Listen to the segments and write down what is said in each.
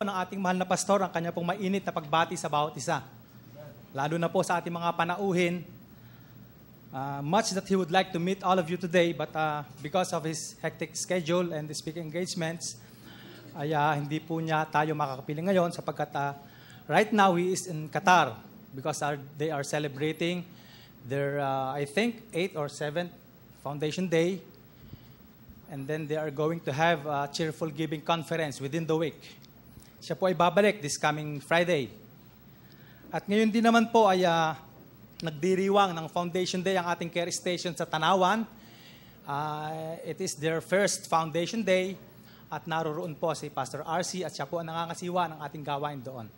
ng ating mahal na pastor ang kanya pong mainit na pagbati sa bawat isa. Lalo na po sa ating mga panauhin. Much that he would like to meet all of you today, but because of his hectic schedule and the speaking engagements, ay hindi po niya tayo makakapiling ngayon sapagkat right now he is in Qatar because they are celebrating their, I think, 8th or 7th Foundation Day. And then they are going to have a cheerful giving conference within the week. Siya po ay babalik this coming Friday. At ngayon din naman po ay nagdiriwang ng Foundation Day ang ating care station sa Tanawan. It is their first Foundation Day at naroroon po si Pastor RC at siya po ang nangangasiwa ng ating gawain doon.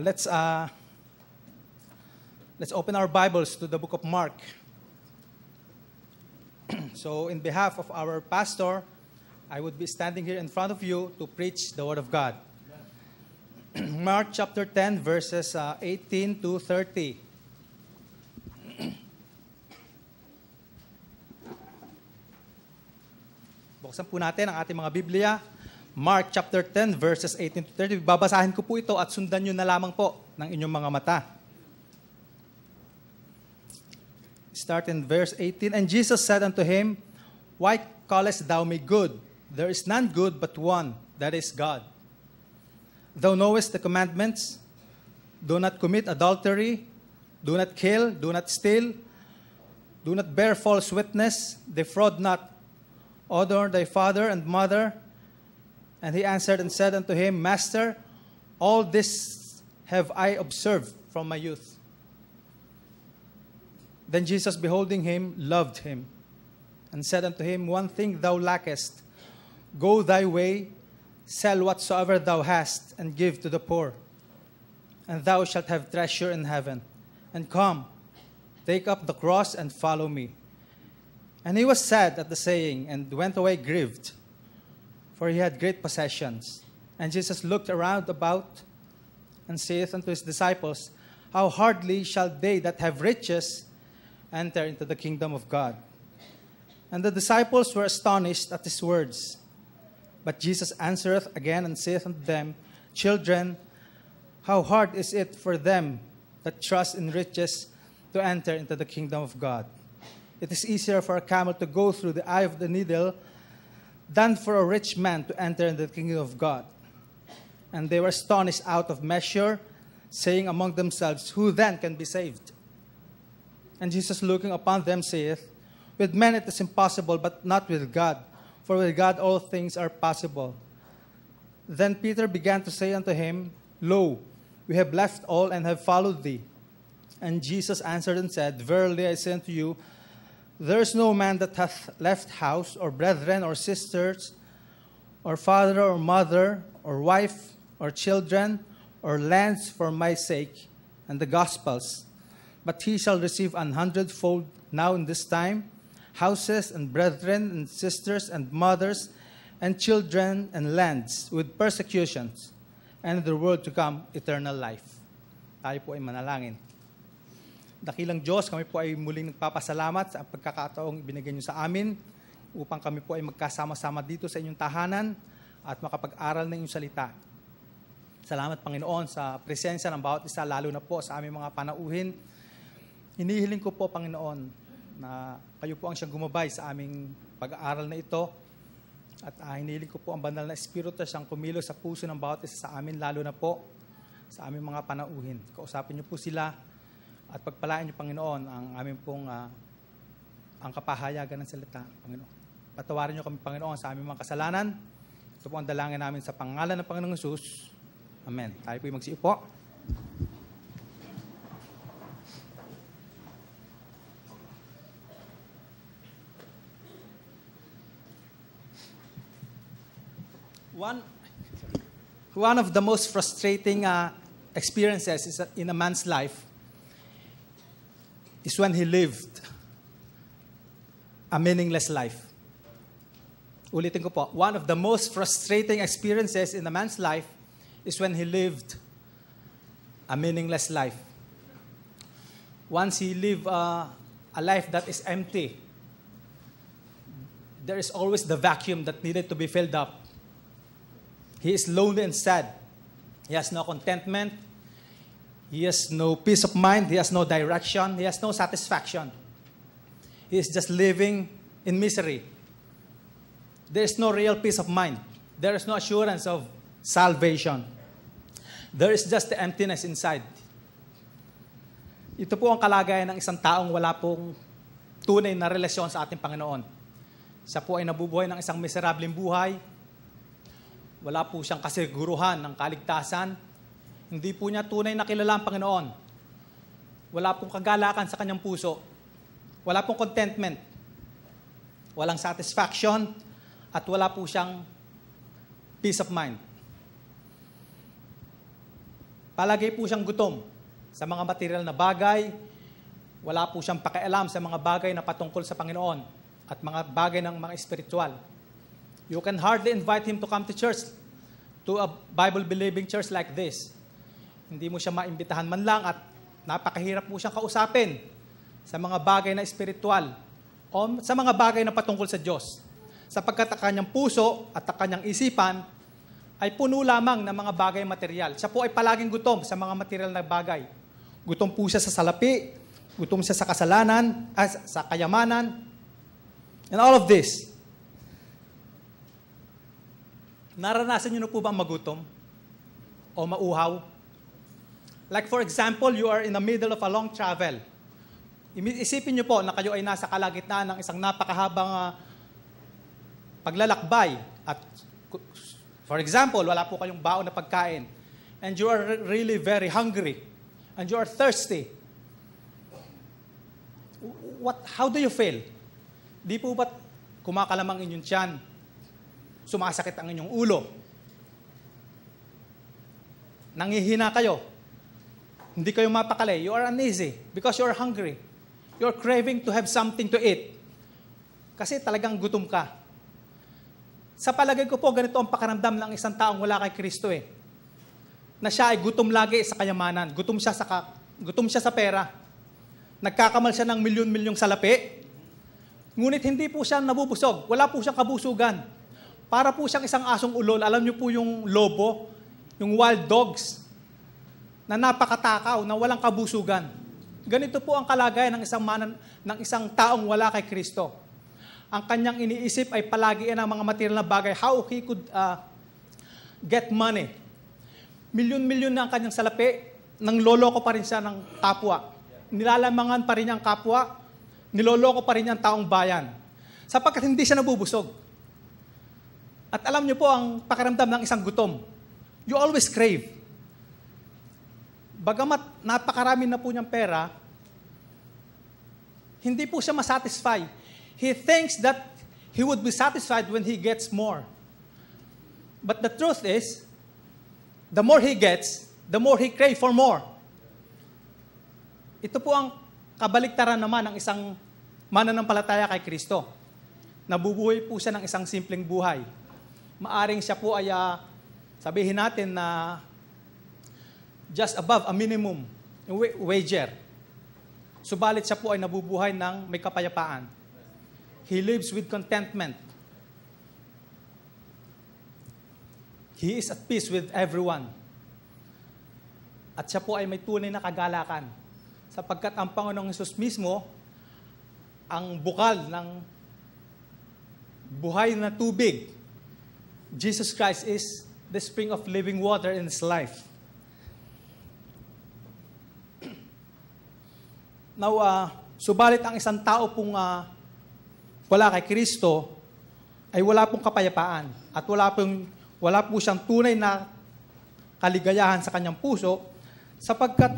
Let's open our Bibles to the book of Mark. So in behalf of our pastor, I would be standing here in front of you to preach the Word of God. Mark chapter 10, verses 18 to 30. Buksan po natin ang ating mga Biblia. Mark chapter 10, verses 18 to 30. Babasahin ko po ito at sundan nyo na lamang po ng inyong mga mata. Start in verse 18. And Jesus said unto him, Why callest thou me good? There is none good but one, that is God. Thou knowest the commandments. Do not commit adultery. Do not kill. Do not steal. Do not bear false witness. Defraud not. Honor thy father and mother. And he answered and said unto him, Master, all this have I observed from my youth. Then Jesus, beholding him, loved him, and said unto him, One thing thou lackest. Go thy way, sell whatsoever thou hast, and give to the poor, and thou shalt have treasure in heaven. And come, take up the cross, and follow me. And he was sad at the saying, and went away grieved, for he had great possessions. And Jesus looked around about, and saith unto his disciples, How hardly shall they that have riches enter into the kingdom of God. And the disciples were astonished at his words. But Jesus answereth again and saith unto them, Children, how hard is it for them that trust in riches to enter into the kingdom of God? It is easier for a camel to go through the eye of the needle than for a rich man to enter into the kingdom of God. And they were astonished out of measure, saying among themselves, Who then can be saved? And Jesus, looking upon them, saith, With men it is impossible, but not with God. For with God all things are possible. Then Peter began to say unto him, Lo, we have left all and have followed thee. And Jesus answered and said, Verily I say unto you, there is no man that hath left house, or brethren, or sisters, or father, or mother, or wife, or children, or lands for my sake and the gospel's, but he shall receive 100-fold now in this time, houses and brethren and sisters and mothers and children and lands with persecutions, and in the world to come, eternal life. Tayo po ay manalangin. Dakilang Diyos, kami po ay muling nagpapasalamat sa pagkakataong ibinigay niyo sa amin upang kami po ay magkasama-sama dito sa inyong tahanan at makapag-aral ng inyong salita. Salamat, Panginoon, sa presensya ng bawat isa, lalo na po sa aming mga panauhin. Hinihiling ko po, Panginoon, na kayo po ang siyang gumabay sa aming pag-aaral na ito. At hinihiling ko po ang banal na Espiritu siyang kumilos sa puso ng bawat isa sa amin, lalo na po sa aming mga panauhin. Kausapin niyo po sila at pagpalain niyo, Panginoon, ang aming pong ang kapahayagan ng salita, Panginoon. Patawarin niyo kami, Panginoon, sa aming mga kasalanan. Ito po ang dalangin namin sa pangalan ng Panginoong Hesus. Amen. Tayo po yung magsiupo. One of the most frustrating experiences in a man's life is when he lived a meaningless life. Ulitin ko po, one of the most frustrating experiences in a man's life is when he lived a meaningless life. Once he lived a life that is empty, there is always the vacuum that needed to be filled up. He is lonely and sad. He has no contentment. He has no peace of mind. He has no direction. He has no satisfaction. He is just living in misery. There is no real peace of mind. There is no assurance of salvation. There is just the emptiness inside. Ito po ang kalagayan ng isang taong wala pong tunay na relasyon sa ating Panginoon. Siya po ay nabubuhay ng isang miserableng buhay. Wala po siyang kasiguruhan ng kaligtasan. Hindi po niya tunay na kilala ang Panginoon. Wala pong kagalakan sa kanyang puso. Wala pong contentment. Walang satisfaction. At wala po siyang peace of mind. Palagi po siyang gutom sa mga material na bagay. Wala po siyang pakialam sa mga bagay na patungkol sa Panginoon at mga bagay ng mga espiritual. You can hardly invite him to come to church, to a Bible-believing church like this. Hindi mo siya maimbitahan man lang at napakahirap po siyang kausapin sa mga bagay na espiritual o sa mga bagay na patungkol sa Diyos. Sapagkat ang kanyang puso at ang kanyang isipan ay puno lamang ng mga bagay material. Siya po ay palaging gutom sa mga material na bagay. Gutom po siya sa salapi, gutom siya sa kasalanan, sa kayamanan, and all of this. Naranasan niyo na po ba magutom o mauhaw? Like for example, you are in the middle of a long travel. Isipin niyo po na kayo ay nasa kalagitnaan ng isang napakahabang paglalakbay at for example, wala po kayong baon na pagkain and you are really very hungry and you are thirsty. How do you feel? Di po ba't kumakalamang inyong tiyan? Sumasakit ang inyong ulo? Nangihina kayo? Hindi kayo mapakali? You are uneasy because you are hungry. You are craving to have something to eat. Kasi talagang gutom ka. Sa palagay ko po, ganito ang pakaramdam ng isang taong wala kay Kristo Na siya ay gutom lagi sa kayamanan. Gutom siya sa pera. Nagkakamal siya ng milyon-milyong salapi. Ngunit hindi po siya nabubusog. Wala po siyang kabusugan. Para po siyang isang asong ulol. Alam niyo po yung lobo, yung wild dogs, na napakatakaw, na walang kabusugan. Ganito po ang kalagayan ng isang taong wala kay Kristo. Ang kanyang iniisip ay palagi ang mga material na bagay. How he could get money. Milyon-milyon na ang kanyang salapi, nang loloko pa rin siya ng kapwa. Nilalamangan pa rin niya ang kapwa, niloloko pa rin niya ang taong bayan. Sapagkat hindi siya nabubusog. At alam niyo po ang pakiramdam ng isang gutom. You always crave. Bagamat napakarami na po niyang pera, hindi po siya masatisfy. He thinks that he would be satisfied when he gets more. But the truth is, the more he gets, the more he craves for more. Ito po ang kabaliktaran naman ng isang mananampalataya kay Kristo. Nabubuhay po siya ng isang simpleng buhay. Maaring siya po ay, sabihin natin na just above a minimum wager. Subalit siya po ay nabubuhay ng may kapayapaan. He lives with contentment. He is at peace with everyone. At siya po ay may tunay na kagalakan. Sapagkat ang Panginoong Hesus mismo, ang bukal ng buhay na tubig. Jesus Christ is the spring of living water in his life. Now, subalit ang isang tao pong wala kay Kristo, ay wala pong kapayapaan at wala po siyang tunay na kaligayahan sa kanyang puso sapagkat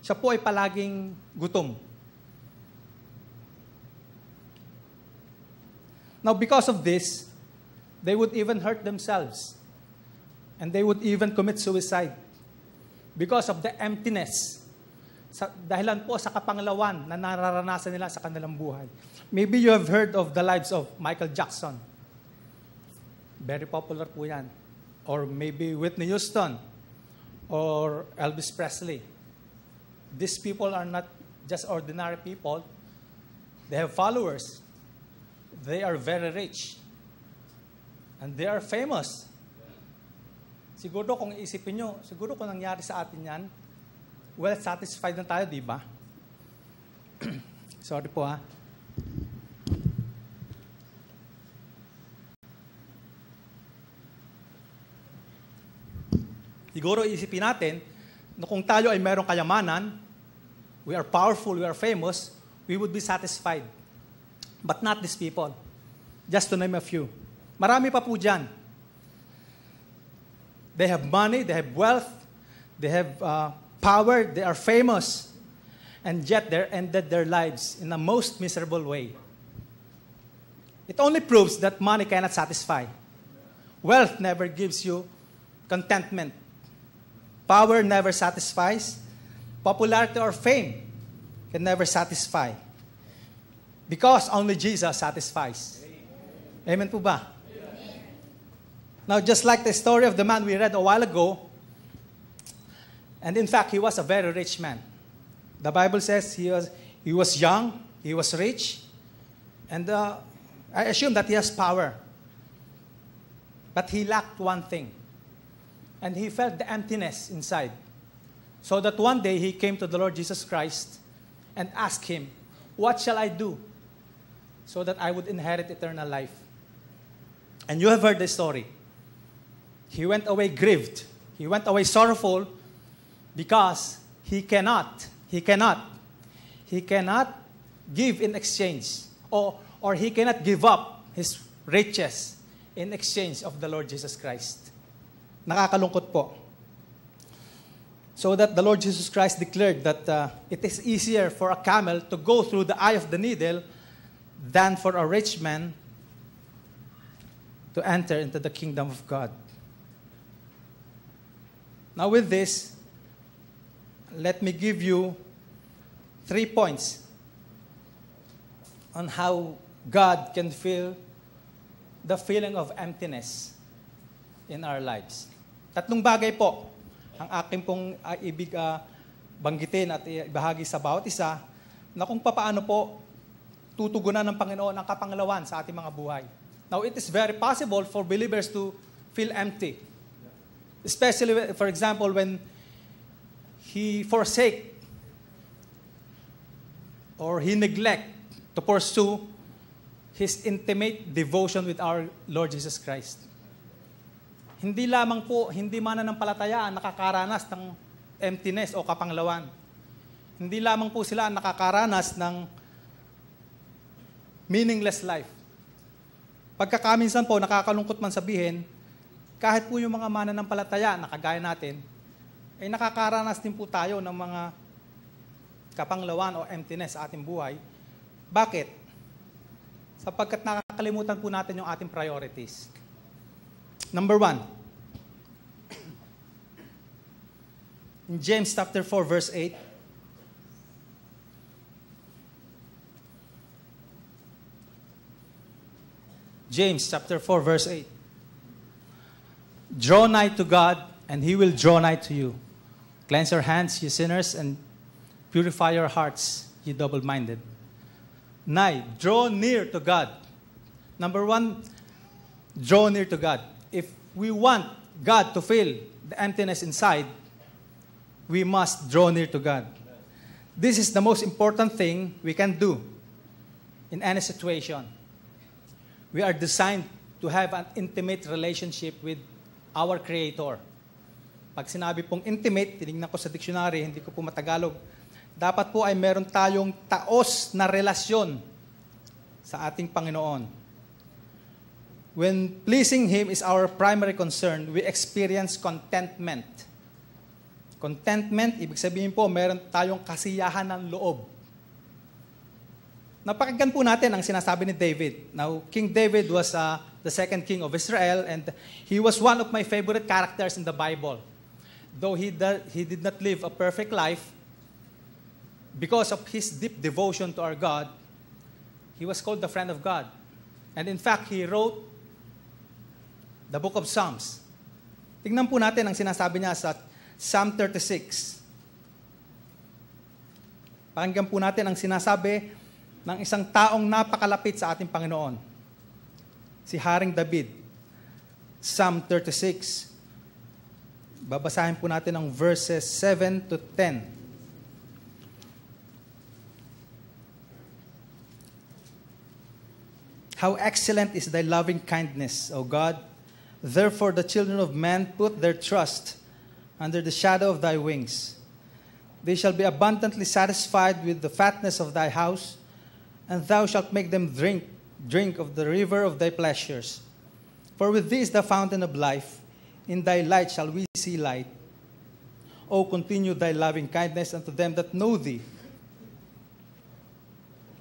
siya po ay palaging gutom. Now, because of this, they would even hurt themselves and they would even commit suicide because of the emptiness. Dahilan po sa kapanglawan na nararanasan nila sa kanilang buhay. Maybe you have heard of the lives of Michael Jackson. Very popular po yan. Or maybe Whitney Houston or Elvis Presley. These people are not just ordinary people. They have followers. They are very rich. And they are famous. Siguro kung iisipin nyo, siguro kung nangyari sa atin yan, well satisfied na tayo, di ba? Sorry po ha. Siguro iisipin natin na kung tayo ay mayroong kayamanan, we are powerful, we are famous, we would be satisfied. But not these people. Just to name a few. Marami pa po dyan. They have money, they have wealth, they have power, they are famous. And yet they ended their lives in the most miserable way. It only proves that money cannot satisfy. Wealth never gives you contentment. Power never satisfies. Popularity or fame can never satisfy. Because only Jesus satisfies. Amen po ba? Amen. Now, just like the story of the man we read a while ago, and in fact, he was a very rich man. The Bible says he was young, he was rich, and I assume that he has power. But he lacked one thing. And he felt the emptiness inside. So that one day he came to the Lord Jesus Christ and asked him, "What shall I do so that I would inherit eternal life?" And you have heard the story. He went away grieved. He went away sorrowful because he cannot give in exchange or he cannot give up his riches in exchange of the Lord Jesus Christ. Nakakalungkot po. So that the Lord Jesus Christ declared that it is easier for a camel to go through the eye of the needle than for a rich man to enter into the kingdom of God. Now with this, let me give you 3 points on how God can fill the feeling of emptiness in our lives. 3 bagay po ang aking pong ibig banggitin at ibahagi sa bawat isa na kung paano po tutugunan ng Panginoon ang kapanglawan sa ating mga buhay. Now, it is very possible for believers to feel empty. Especially, for example, when he forsake or he neglect to pursue his intimate devotion with our Lord Jesus Christ. Hindi lamang po, hindi mananampalataya ang nakakaranas ng emptiness o kapanglawan. Hindi lamang po sila ang nakakaranas ng meaningless life. Pagkakaminsan po, nakakalungkot man sabihin, kahit po yung mga mananampalataya na kagaya natin, ay nakakaranas din po tayo ng mga kapanglawan o emptiness sa ating buhay. Bakit? Sapagkat nakakalimutan po natin yung ating priorities. Number 1. In James chapter 4, verse 8, James chapter 4, verse 8. Draw nigh to God, and He will draw nigh to you. Cleanse your hands, you sinners, and purify your hearts, you double-minded. Nigh, draw near to God. Number 1, draw near to God. If we want God to fill the emptiness inside, we must draw near to God. This is the most important thing we can do in any situation. We are designed to have an intimate relationship with our Creator. Pag sinabi pong intimate, tinignan ko sa dictionary, hindi ko po matagalog, dapat po ay meron tayong taos na relasyon sa ating Panginoon. When pleasing Him is our primary concern, we experience contentment. Contentment, ibig sabihin po, meron tayong kasiyahan ng loob. Napakinggan po natin ang sinasabi ni David. Now, King David was the second king of Israel, and he was one of my favorite characters in the Bible. Though he did not live a perfect life, because of his deep devotion to our God, he was called the friend of God. And in fact, he wrote the book of Psalms. Tingnan po natin ang sinasabi niya sa Psalm 36. Pakinggan po natin ang sinasabi ng isang taong napakalapit sa ating Panginoon, si Haring David. Psalm 36. Babasahin po natin ang verses 7 to 10. How excellent is thy loving kindness, O God! Therefore the children of men put their trust under the shadow of thy wings. They shall be abundantly satisfied with the fatness of thy house, and thou shalt make them drink of the river of thy pleasures. For with thee is the fountain of life. In thy light shall we see light. O continue thy loving kindness unto them that know thee,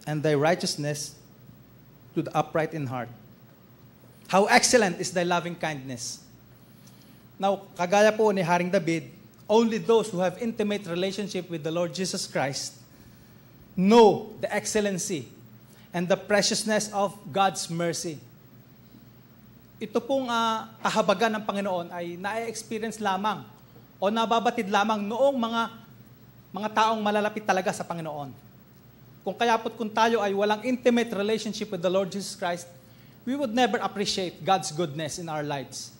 and thy righteousness to the upright in heart. How excellent is thy loving kindness. Now, kagaya po ni Haring David, only those who have intimate relationship with the Lord Jesus Christ know the excellency and the preciousness of God's mercy. Ito pong kahabagan ng Panginoon ay na-experience lamang o nababatid lamang noong mga taong malalapit talaga sa Panginoon. Kung tayo ay walang intimate relationship with the Lord Jesus Christ, we would never appreciate God's goodness in our lives.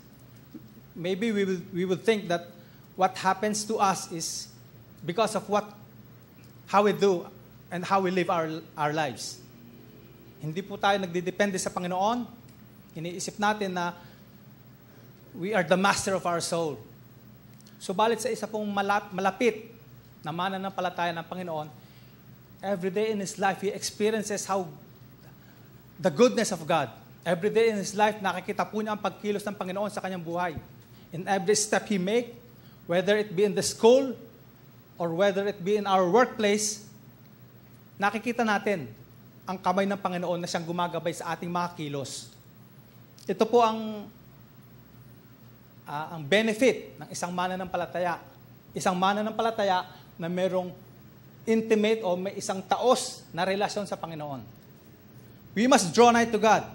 Maybe we would think that what happens to us is because of how we do and how we live our lives. Hindi po tayo nagdidepende sa Panginoon. Iniisip natin na we are the master of our soul. Subalit sa isa pong malapit na mananampalataya ng Panginoon, every day in his life, he experiences the goodness of God. Every day in his life, nakikita po niya ang pagkilos ng Panginoon sa kanyang buhay. In every step he make, whether it be in the school or whether it be in our workplace, nakikita natin ang kamay ng Panginoon na siyang gumagabay sa ating mga kilos. Ito po ang benefit ng isang mananampalataya. Isang mananampalataya na merong intimate o may isang taos na relasyon sa Panginoon. We must draw nigh to God.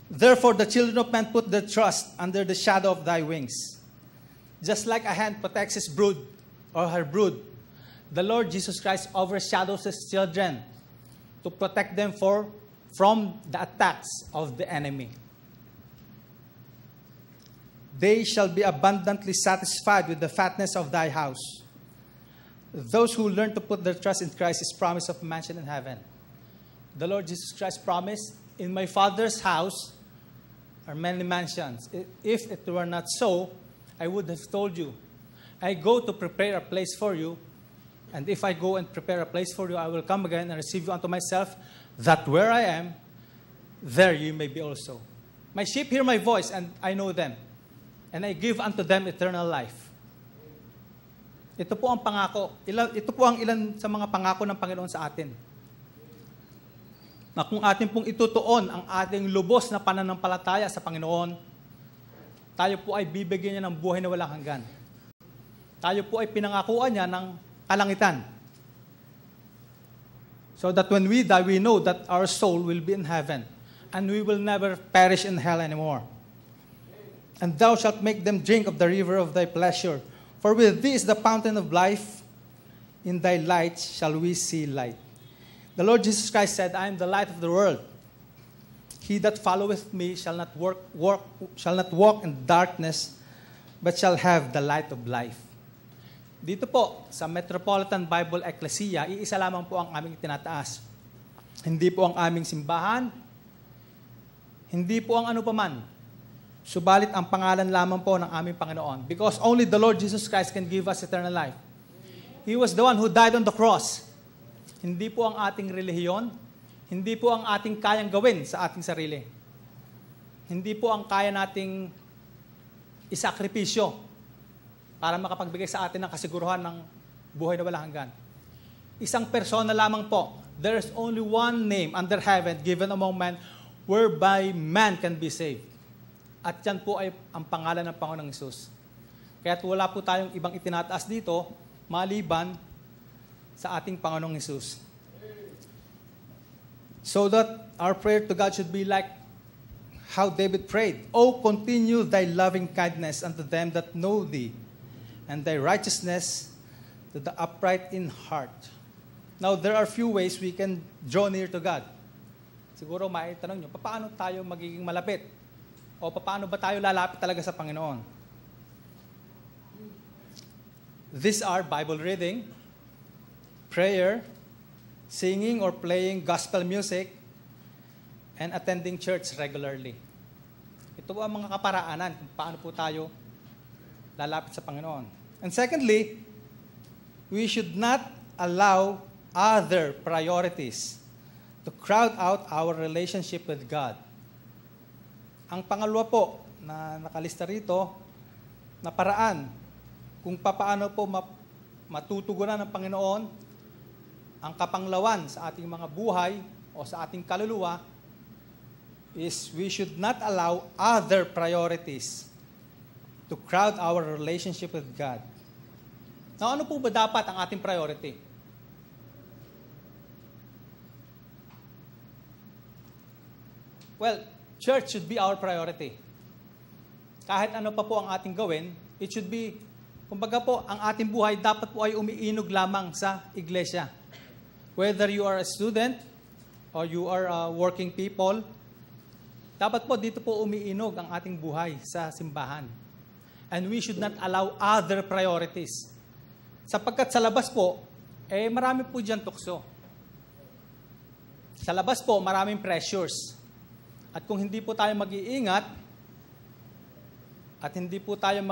Therefore, the children of men put their trust under the shadow of thy wings. Just like a hen protects his brood or her brood, the Lord Jesus Christ overshadows his children to protect them from the attacks of the enemy. They shall be abundantly satisfied with the fatness of thy house. Those who learn to put their trust in Christ is promise of mansion in heaven. The Lord Jesus Christ promised, in my Father's house are many mansions. If it were not so, I would have told you, I go to prepare a place for you, and if I go and prepare a place for you, I will come again and receive you unto myself, that where I am, there you may be also. My sheep hear my voice, and I know them, and I give unto them eternal life. Ito po ang pangako. Ito po ang ilan sa mga pangako ng Panginoon sa atin. Na kung atin pong itutuon ang ating lubos na pananampalataya sa Panginoon, tayo po ay bibigyan niya ng buhay na walang hanggan. Tayo po ay pinangakuan niya ng kalangitan. So that when we die, we know that our soul will be in heaven, and we will never perish in hell anymore. And thou shalt make them drink of the river of thy pleasure. For with thee is the fountain of life. In thy light shall we see light. The Lord Jesus Christ said, I am the light of the world. He that followeth me shall not walk in darkness, but shall have the light of life. Dito po, sa Metropolitan Bible Ecclesia, iisa lamang po ang aming tinataas. Hindi po ang aming simbahan, hindi po ang ano paman. Subalit ang pangalan lamang po ng aming Panginoon. Because only the Lord Jesus Christ can give us eternal life. He was the one who died on the cross. Hindi po ang ating relihiyon, hindi po ang ating kayang gawin sa ating sarili. Hindi po ang kaya nating isakripisyo para makapagbigay sa atin ng kasiguruhan ng buhay na walang hanggan. Isang persona lamang po. There is only one name under heaven given among men whereby man can be saved. At yan po ay ang pangalan ng Panginoong Hesus. Kaya't wala po tayong ibang itinataas dito maliban sa ating Panginoong Hesus. So that our prayer to God should be like how David prayed. Oh, continue thy loving kindness unto them that know thee, and thy righteousness to the upright in heart. Now, there are few ways we can draw near to God. Siguro maitanong nyo, paano tayo magiging malapit? O paano ba tayo lalapit talaga sa Panginoon? These are Bible reading, prayer, singing or playing gospel music, and attending church regularly. Ito po ang mga kaparaanan kung paano po tayo lalapit sa Panginoon. And secondly, we should not allow other priorities to crowd out our relationship with God. Ang pangalawa po na nakalista rito na paraan kung paano po matutugunan ng Panginoon ang kapanglawan sa ating mga buhay o sa ating kaluluwa is we should not allow other priorities to crowd our relationship with God. Now, ano po ba dapat ang ating priority? Well, church should be our priority. Kahit ano pa po ang ating gawin, it should be, kumbaga po, ang ating buhay dapat po ay umiinog lamang sa iglesia. Whether you are a student or you are a working people, dapat po dito po umiinog ang ating buhay sa simbahan. And we should not allow other priorities. Sapagkat sa labas po, marami po dyan tukso. Sa labas po, maraming pressures. At kung hindi po tayo mag-iingat, at hindi po tayo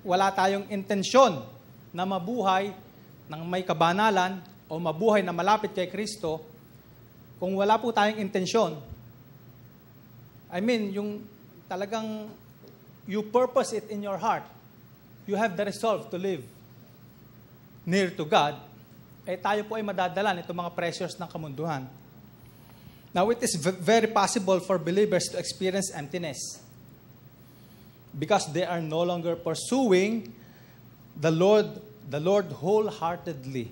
wala tayong intensyon na mabuhay ng may kabanalan o mabuhay na malapit kay Kristo, kung wala po tayong intensyon, yung talagang you purpose it in your heart, you have the resolve to live near to God, tayo po ay madadala nitong mga pressures ng kamunduhan. Now, it is very possible for believers to experience emptiness because they are no longer pursuing the Lord wholeheartedly.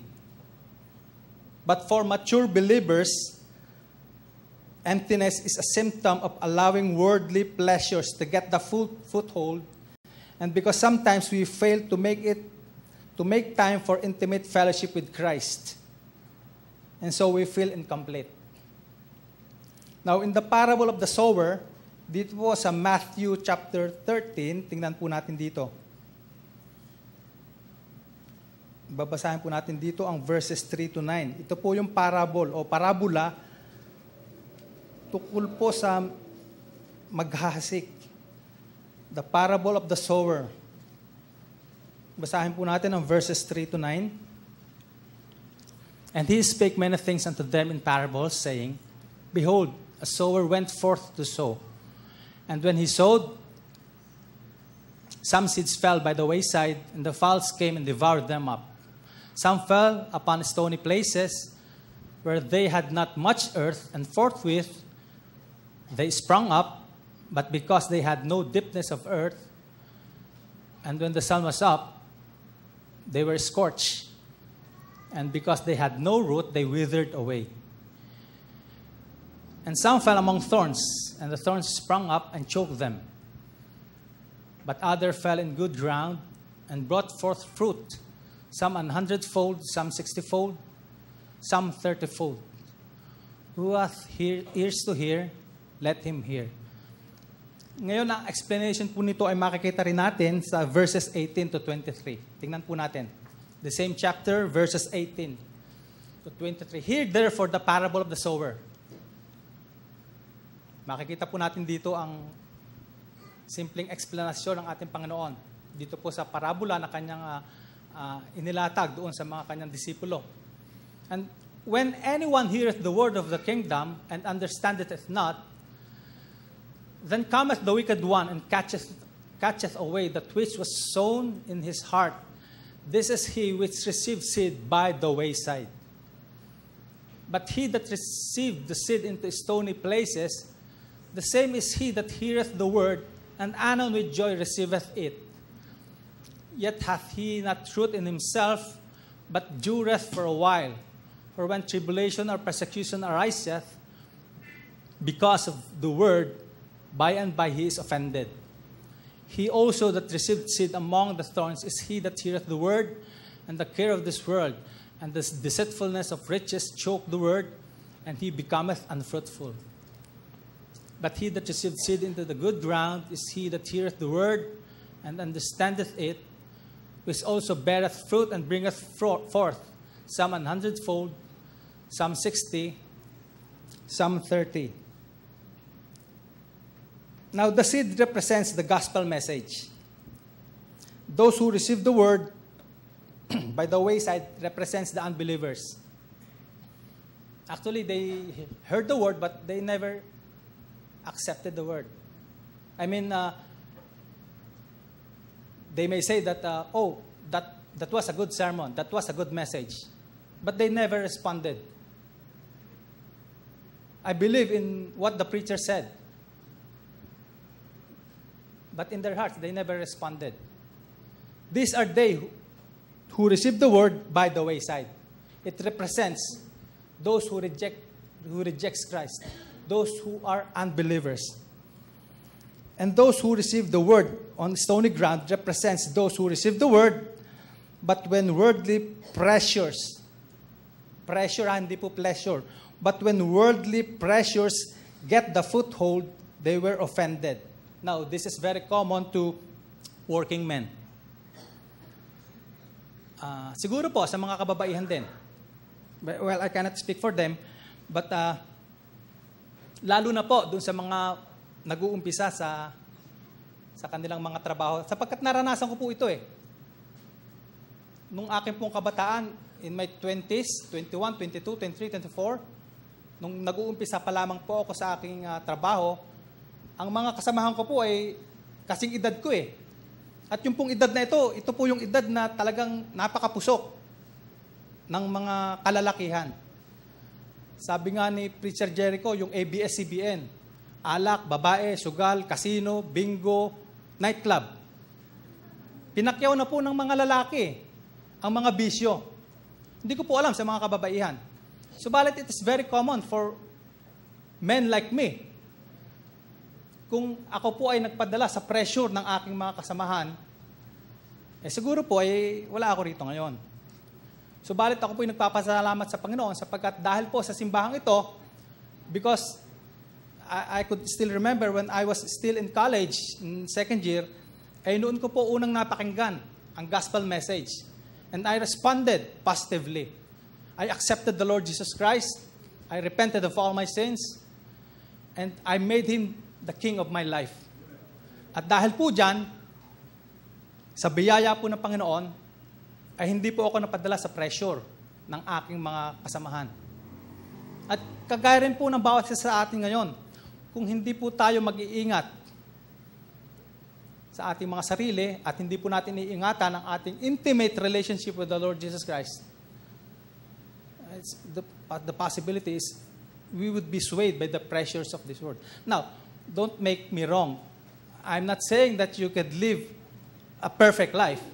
But for mature believers, emptiness is a symptom of allowing worldly pleasures to get the foothold, and because sometimes we fail to make time for intimate fellowship with Christ, and so we feel incomplete. Now, in the parable of the sower, dito po sa Matthew chapter 13, tingnan po natin dito. Babasahin po natin dito ang verses 3 to 9. Ito po yung parable o parabola tukol po sa maghahasik. The parable of the sower. Basahin po natin ang verses 3 to 9. And he spake many things unto them in parables, saying, Behold, a sower went forth to sow. And when he sowed, some seeds fell by the wayside, and the fowls came and devoured them up. Some fell upon stony places, where they had not much earth, and forthwith they sprung up, but because they had no deepness of earth, and when the sun was up, they were scorched. And because they had no root, they withered away. And some fell among thorns, and the thorns sprung up and choked them. But others fell in good ground and brought forth fruit, some 100-fold, some 60-fold, some 30-fold. Who hath ears to hear, let him hear. Ngayon, ang explanation po nito ay makikita rin natin sa verses 18 to 23. Tingnan po natin. The same chapter, verses 18 to 23. Hear therefore the parable of the sower. Makikita po natin dito ang simpleng explanasyon ng ating Panginoon. Dito po sa parabola na kanyang inilatag doon sa mga kanyang disipulo. And when anyone heareth the word of the kingdom and understandeth it not, then cometh the wicked one and catcheth away that which was sown in his heart. This is he which received seed by the wayside. But he that received the seed into stony places, the same is he that heareth the word, and anon with joy receiveth it. Yet hath he not root in himself, but dureth for a while. For when tribulation or persecution ariseth, because of the word, by and by he is offended. He also that received seed among the thorns is he that heareth the word, and the care of this world, and the deceitfulness of riches choke the word, and he becometh unfruitful. But he that received seed into the good ground is he that heareth the word, and understandeth it, which also beareth fruit and bringeth forth, some 100-fold, some 60, some 30. Now, the seed represents the gospel message. Those who receive the word by the wayside represents the unbelievers. Actually, they heard the word, but they never accepted the word. I mean, they may say that, that was a good sermon, that was a good message, but they never responded. I believe in what the preacher said, but in their hearts, they never responded. These are they who received the word by the wayside. It represents those who rejects Christ, those who are unbelievers. And those who receive the word on stony ground represents those who receive the word, but when worldly pressures, hindi po pleasure, but when worldly pressures get the foothold, they were offended. Now, this is very common to working men. Siguro po sa mga kababaihan din. Well, I cannot speak for them, but lalo na po dun sa mga nag-uumpisa sa kanilang mga trabaho. Sapagkat naranasan ko po ito eh. Nung aking pong kabataan, in my 20s, 21, 22, 23, 24, nung nag-uumpisa pa lamang po ako sa aking trabaho, ang mga kasamahan ko po ay kasing edad ko eh. At yung pong edad na ito po yung edad na talagang napakapusok ng mga kalalakihan. Sabi nga ni Preacher Jericho, yung ABS-CBN, alak, babae, sugal, kasino, bingo, nightclub. Pinakyaw na po ng mga lalaki ang mga bisyo. Hindi ko po alam sa mga kababaihan. Subalit it is very common for men like me. Kung ako po ay nagpadala sa pressure ng aking mga kasamahan, siguro po ay wala ako rito ngayon. Subalit ako po ay nagpapasalamat sa Panginoon sapagkat dahil po sa simbahang ito, because I could still remember when I was still in college, in second year, ay noon ko po unang napakinggan ang gospel message. And I responded positively. I accepted the Lord Jesus Christ. I repented of all my sins. And I made Him the King of my life. At dahil po dyan, sa biyaya po ng Panginoon, ay hindi po ako napadala sa pressure ng aking mga kasamahan. At kagaya rin po ng bawat isa sa atin ngayon, kung hindi po tayo mag-iingat sa ating mga sarili at hindi po natin iingatan ang ating intimate relationship with the Lord Jesus Christ, the possibility is we would be swayed by the pressures of this world. Now, don't make me wrong. I'm not saying that you could live a perfect life.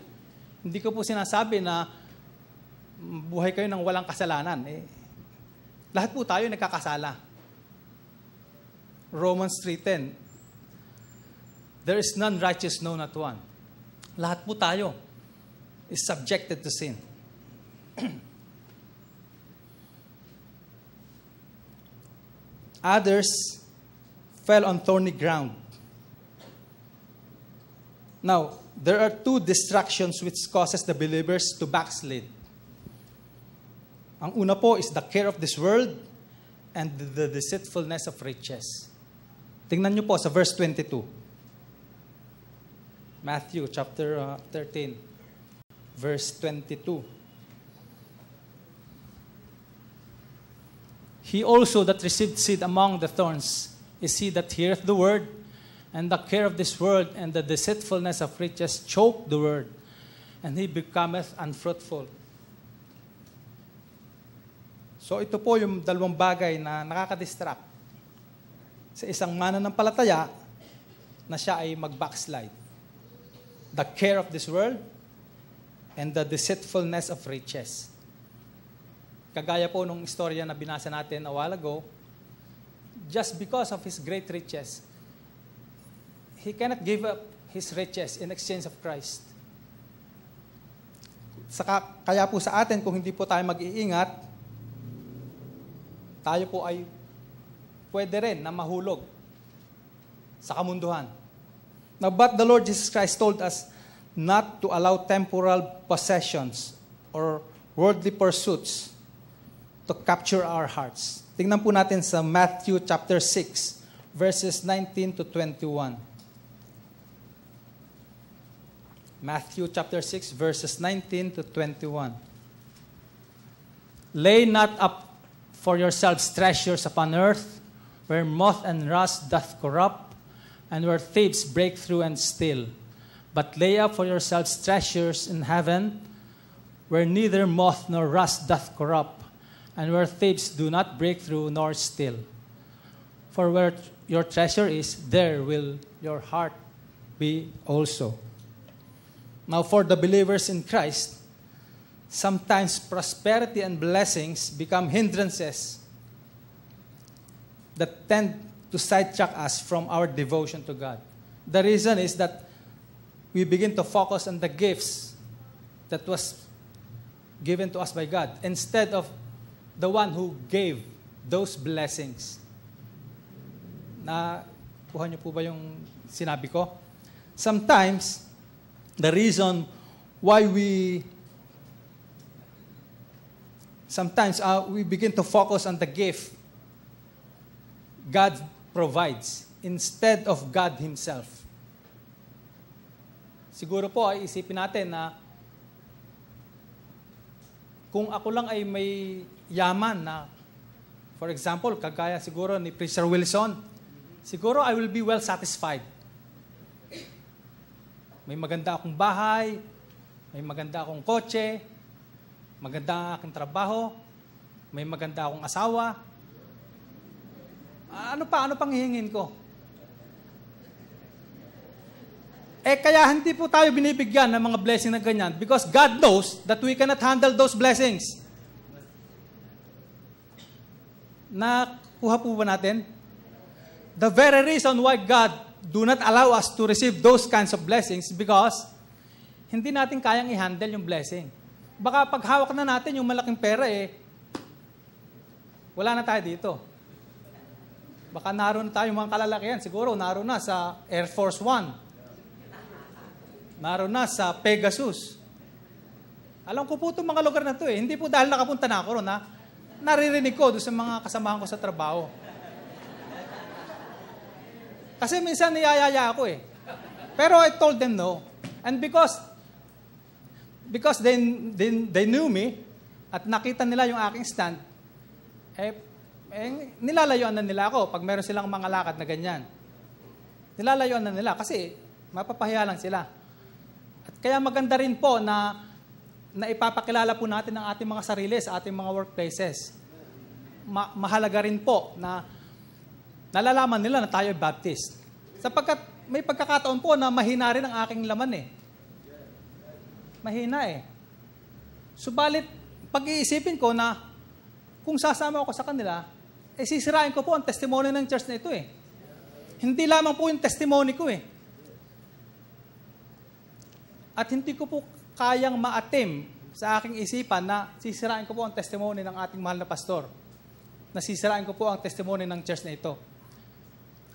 Hindi ko po sinasabi na buhay kayo ng walang kasalanan. Lahat po tayo nagkakasala. Romans 3:10, there is none righteous, no, not one. Lahat po tayo is subjected to sin. Others fell on thorny ground. Now, there are two distractions which causes the believers to backslid. Ang una po is the care of this world and the deceitfulness of riches. Tingnan niyo po sa verse 22. Matthew chapter 13, verse 22. He also that received seed among the thorns is he that heareth the word, and the care of this world and the deceitfulness of riches choke the word, and he becometh unfruitful. So ito po yung dalawang bagay na nakakadistract sa isang mananampalataya na siya ay mag-backslide. The care of this world and the deceitfulness of riches. Kagaya po nung istorya na binasa natin a while ago, just because of his great riches, he cannot give up his riches in exchange of Christ. Kaya po sa atin, kung hindi po tayo mag-iingat, tayo po ay pwede rin na mahulog sa kamunduhan. Now, but the Lord Jesus Christ told us not to allow temporal possessions or worldly pursuits to capture our hearts. Tingnan po natin sa Matthew chapter 6, verses 19 to 21. Matthew chapter 6, verses 19 to 21. Lay not up for yourselves treasures upon earth, where moth and rust doth corrupt, and where thieves break through and steal. But lay up for yourselves treasures in heaven, where neither moth nor rust doth corrupt, and where thieves do not break through nor steal. For where your treasure is, there will your heart be also. Now, for the believers in Christ, sometimes prosperity and blessings become hindrances that tend to sidetrack us from our devotion to God. The reason is that we begin to focus on the gifts that was given to us by God instead of the one who gave those blessings. Nakuha niyo po ba yung sinabi ko? Sometimes, the reason why we begin to focus on the gift God provides instead of God Himself. Siguro po ay isipin natin na kung ako lang ay may yaman na, for example, kagaya siguro ni Preacher Wilson, siguro I will be well satisfied. May maganda akong bahay, may maganda akong kotse, maganda ang aking trabaho, may maganda akong asawa. Ano pang hihingin ko? Kaya hindi po tayo binibigyan ng mga blessing na ganyan because God knows that we cannot handle those blessings. Nakuha po ba natin? The very reason why God do not allow us to receive those kinds of blessings because hindi natin kayang i-handle yung blessing. Baka pag hawak na natin yung malaking pera wala na tayo dito. Baka naroon tayo mga kalalakihan. Siguro naroon na sa Air Force One. Naroon na sa Pegasus. Alam ko po itong mga lugar na ito Hindi po dahil nakapunta na ako ron naririnig ko doon sa mga kasamahan ko sa trabaho. Kasi minsan niyayaya ako Pero I told them no. And because they knew me at nakita nila yung aking stand, nilalayuan na nila ako pag meron silang mga lakad na ganyan. Nilalayuan na nila kasi mapapahiya lang sila. At kaya maganda rin po na ipapakilala po natin ang ating mga sarili sa ating mga workplaces. Mahalaga rin po na nalalaman nila na tayo ay Baptist. Sapagkat may pagkakataon po na mahina rin ang aking laman Mahina Subalit, pag-iisipin ko na kung sasama ako sa kanila, sisirain ko po ang testimony ng church na ito Hindi lamang po yung testimony ko At hindi ko po kayang maatim sa aking isipan na sisirain ko po ang testimony ng ating mahal na pastor. Nasisirain ko po ang testimony ng church na ito.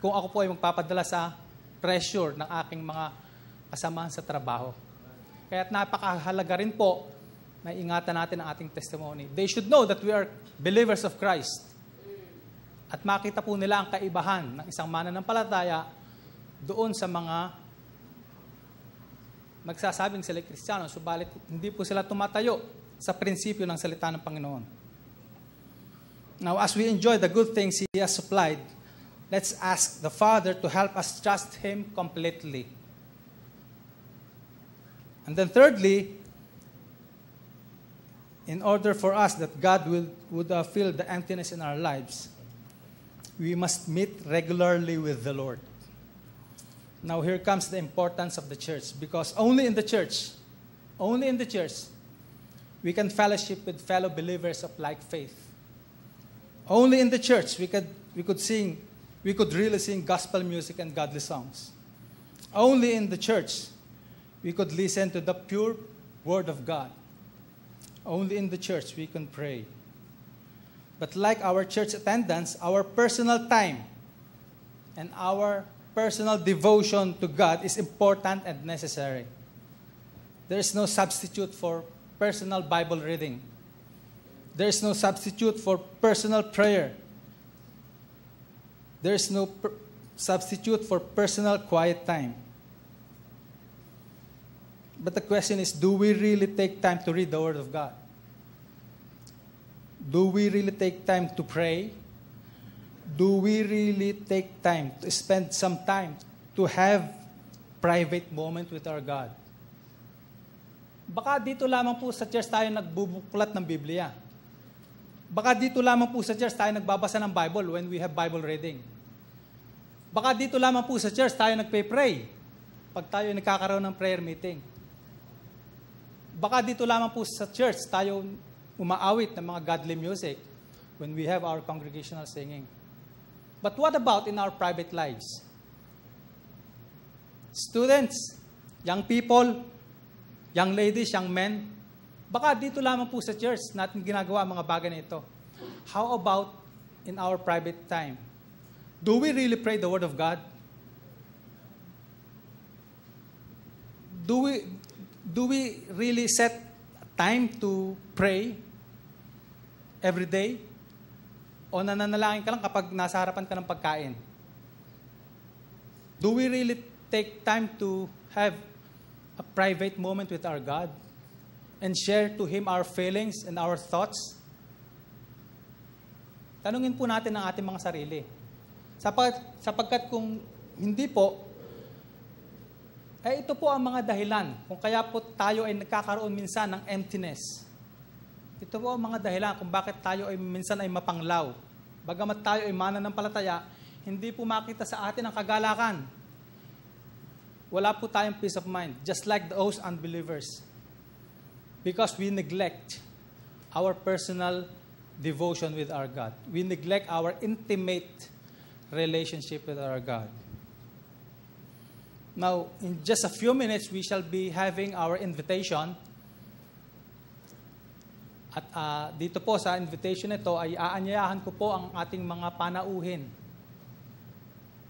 Kung ako po ay magpapadala sa pressure ng aking mga kasamahan sa trabaho. Kaya't napakahalaga rin po na ingatan natin ang ating testimony. They should know that we are believers of Christ. At makita po nila ang kaibahan ng isang mananampalataya doon sa mga nagsasabing sila Kristiyano, subalit hindi po sila tumatayo sa prinsipyo ng salita ng Panginoon. Now, as we enjoy the good things He has supplied, let's ask the Father to help us trust Him completely. And then thirdly, in order for us that God would fill the emptiness in our lives, we must meet regularly with the Lord. Now here comes the importance of the church, because only in the church, we can fellowship with fellow believers of like faith. Only in the church we could really sing gospel music and godly songs. Only in the church we could listen to the pure word of God. Only in the church we can pray. But like our church attendance, our personal time and our personal devotion to God is important and necessary. There is no substitute for personal Bible reading. There is no substitute for personal prayer. There is no substitute for personal quiet time. But the question is, do we really take time to read the Word of God? Do we really take time to pray? Do we really take time to spend some time to have private moment with our God? Baka dito lamang po sa church tayo nagbubuklat ng Biblia. Baka dito lamang po sa church tayo nagbabasa ng Bible when we have Bible reading. Baka dito lamang po sa church tayo nagpe-pray pag tayo nagkakaroon ng prayer meeting. Baka dito lamang po sa church tayo umaawit ng mga godly music when we have our congregational singing. But what about in our private lives? Students, young people, young ladies, young men, baka dito lamang po sa church natin ginagawa ang mga bagay na ito. How about in our private time? Do we really pray the Word of God? Do we really set time to pray every day? O nananalangin ka lang kapag nasa harapan ka ng pagkain? Do we really take time to have a private moment with our God and share to Him our feelings and our thoughts? Tanungin po natin ang ating mga sarili. Sapagkat kung hindi po, ito po ang mga dahilan kung kaya po tayo ay nagkakaroon minsan ng emptiness. Ito po ang mga dahilan kung bakit tayo ay minsan ay mapanglaw. Bagamat tayo ay mananampalataya, hindi po makita sa atin ang kagalakan. Wala po tayong peace of mind, just like those unbelievers. Because we neglect our personal devotion with our God. We neglect our intimate relationship with our God. Now, in just a few minutes, we shall be having our invitation. At dito po sa invitation ito ay aanyayahan ko po ang ating mga panauhin.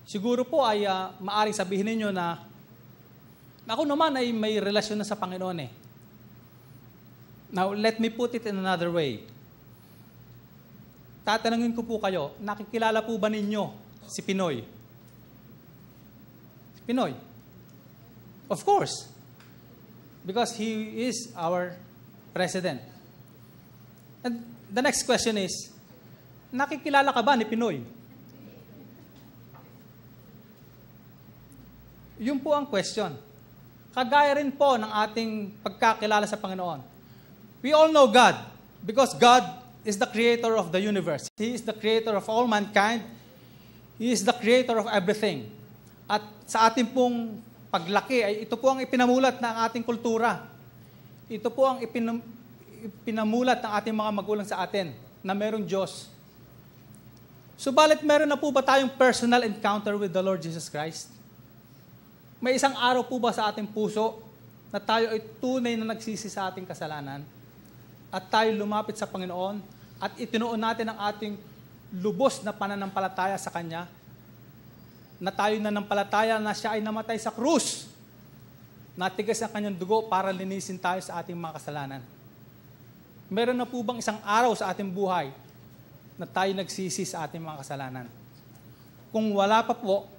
Siguro po ay maaring sabihin ninyo na ako naman ay may relasyon na sa Panginoon eh. Now, let me put it in another way. Tatanungin ko po kayo, nakikilala po ba ninyo si Pinoy? Pinoy? Of course. Because he is our president. And the next question is, nakikilala ka ba ni Pinoy? Yun po ang question. Kagaya rin po ng ating pagkakilala sa Panginoon. We all know God because God is the creator of the universe. He is the creator of all mankind. He is the creator of everything. At sa ating pong paglaki, ay ito po ang ipinamulat ng ating kultura. Ito po ang ipinamulat ng ating mga magulang sa atin na merong Diyos. Subalit meron na po ba tayong personal encounter with the Lord Jesus Christ? May isang araw po ba sa ating puso na tayo ay tunay na nagsisi sa ating kasalanan at tayo lumapit sa Panginoon at itinuon natin ang ating lubos na pananampalataya sa Kanya, na tayo nanampalataya na Siya ay namatay sa krus, natigas ang Kanyang dugo para linisin tayo sa ating mga kasalanan? Meron na po bang isang araw sa ating buhay na tayo nagsisi sa ating mga kasalanan? Kung wala pa po,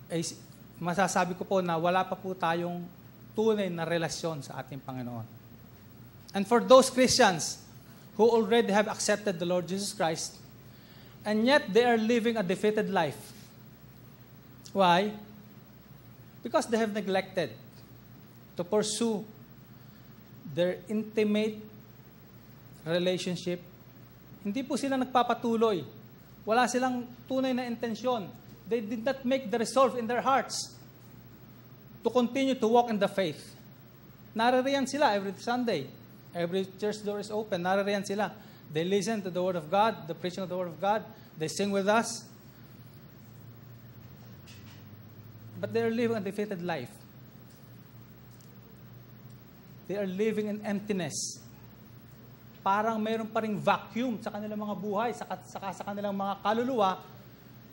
ay masasabi ko po na wala pa po tayong tunay na relasyon sa ating Panginoon. And for those Christians who already have accepted the Lord Jesus Christ, and yet they are living a defeated life. Why? Because they have neglected to pursue their intimate relationship. Hindi po sila nagpapatuloy. Wala silang tunay na intensyon. They did not make the resolve in their hearts to continue to walk in the faith. Naririyan sila every Sunday. Every church door is open. Naririyan sila. They listen to the Word of God, the preaching of the Word of God. They sing with us. But they are living a defeated life. They are living in emptiness. parang mayroon pa ring vacuum sa kanilang mga buhay, saka sa kanilang mga kaluluwa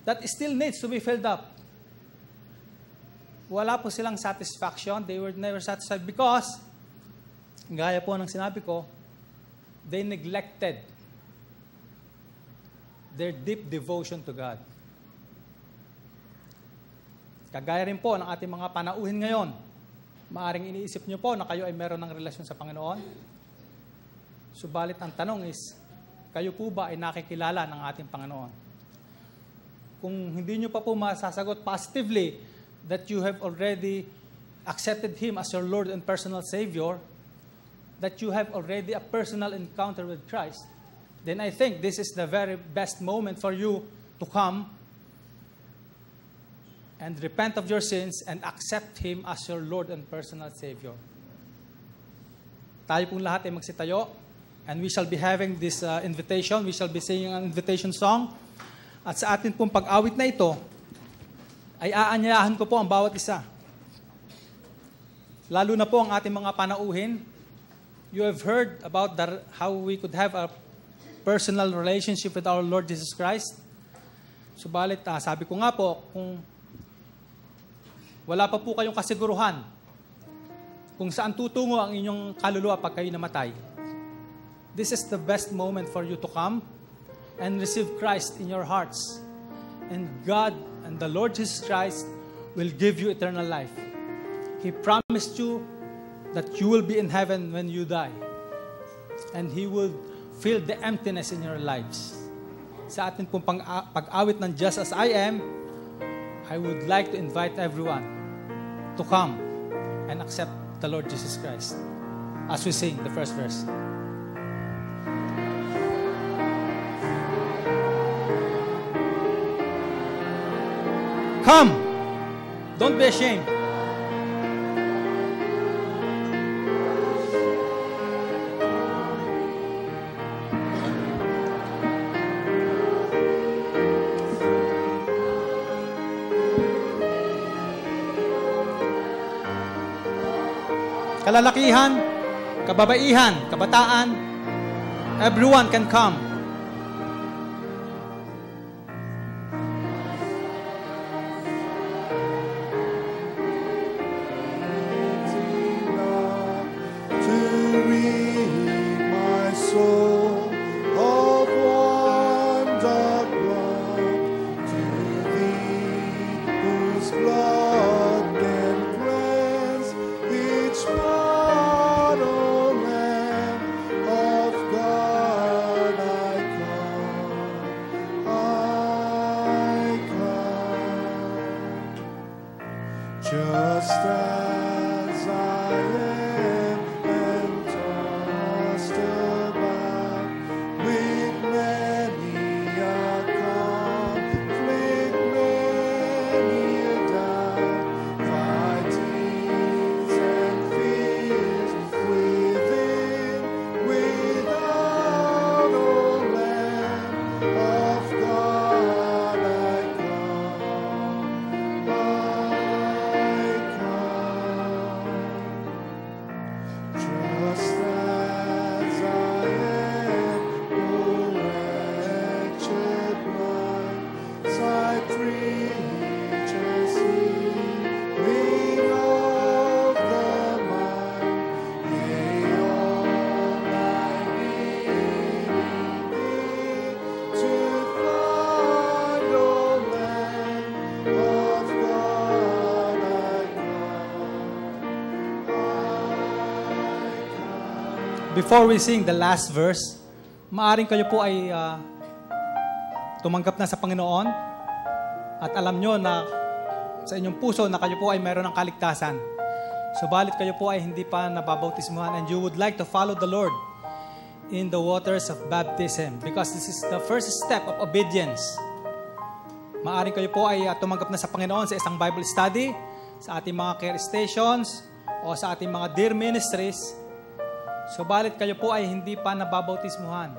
that still needs to be filled up. Wala po silang satisfaction. They were never satisfied because, gaya po ng sinabi ko, they neglected their deep devotion to God. Kagaya rin po ng ating mga panauhin ngayon, maaring iniisip niyo po na kayo ay meron ng relasyon sa Panginoon. Subalit ang tanong is, kayo po ba ay nakikilala ng ating Panginoon? Kung hindi niyo pa po masasagot positively that you have already accepted Him as your Lord and personal Savior, that you have already a personal encounter with Christ, then I think this is the very best moment for you to come and repent of your sins and accept Him as your Lord and personal Savior. Tayo pong lahat ay magsitayo and we shall be having this invitation. We shall be singing an invitation song. At sa atin pong pag-awit na ito, ay aanyayahan ko po ang bawat isa. Lalo na po ang ating mga panauhin. You have heard about how we could have a personal relationship with our Lord Jesus Christ. Subalit, sabi ko nga po, kung wala pa po kayong kasiguruhan kung saan tutungo ang inyong kaluluwa pag kayo namatay, this is the best moment for you to come and receive Christ in your hearts. And God and the Lord Jesus Christ will give you eternal life. He promised you that you will be in heaven when you die. And He will fill the emptiness in your lives. Sa atin pong pag-awit ng Just As I Am, I would like to invite everyone to come and accept the Lord Jesus Christ as we sing the first verse. Come! Don't be ashamed. Kalalakihan, kababaihan, kabataan, everyone can come. Just as I am and tossed about with many a conflict, many a doubt, fightings and fears within, without, O Lamb of God, I come. Just as I am, O wretched blind, sight reaches healing of the mind, yea, all I need to find, O Lamb of God, I come. Before we sing the last verse, maaring kayo po ay tumanggap na sa Panginoon at alam nyo na sa inyong puso na kayo po ay mayroon ng kaligtasan. Subalit kayo po ay hindi pa nababautismuhan and you would like to follow the Lord in the waters of baptism because this is the first step of obedience. Maaring kayo po ay tumanggap na sa Panginoon sa isang Bible study, sa ating mga care stations, o sa ating mga dear ministries. Subalit kayo po ay hindi pa nababautismuhan.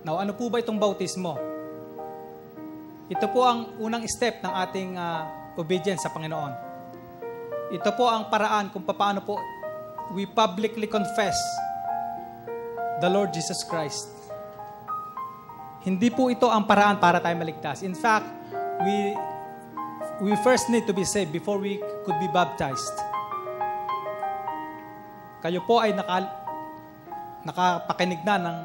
Now, ano po ba itong bautismo? Ito po ang unang step ng ating obedience sa Panginoon. Ito po ang paraan kung paano po we publicly confess the Lord Jesus Christ. Hindi po ito ang paraan para tayo maligtas. In fact, we first need to be saved before we could be baptized. Kayo po ay nakapakinig na ng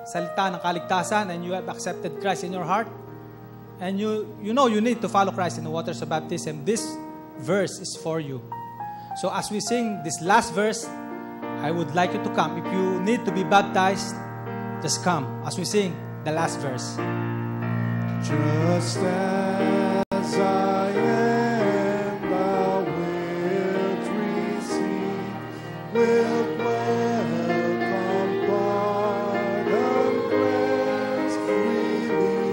salita ng kaligtasan and you have accepted Christ in your heart. And you know you need to follow Christ in the waters of baptism. This verse is for you. So as we sing this last verse, I would like you to come. If you need to be baptized, just come as we sing the last verse. Just as I am, thou wilt receive, wilt welcome, pardon, cleanse, relieve,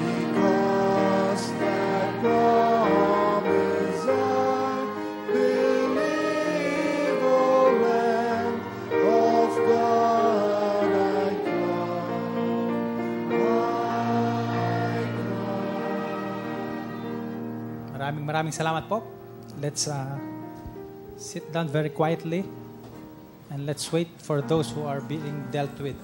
because thy promise I believe, O Lamb of God, I come. Maraming salamat po. Let's sit down very quietly and let's wait for those who are being dealt with.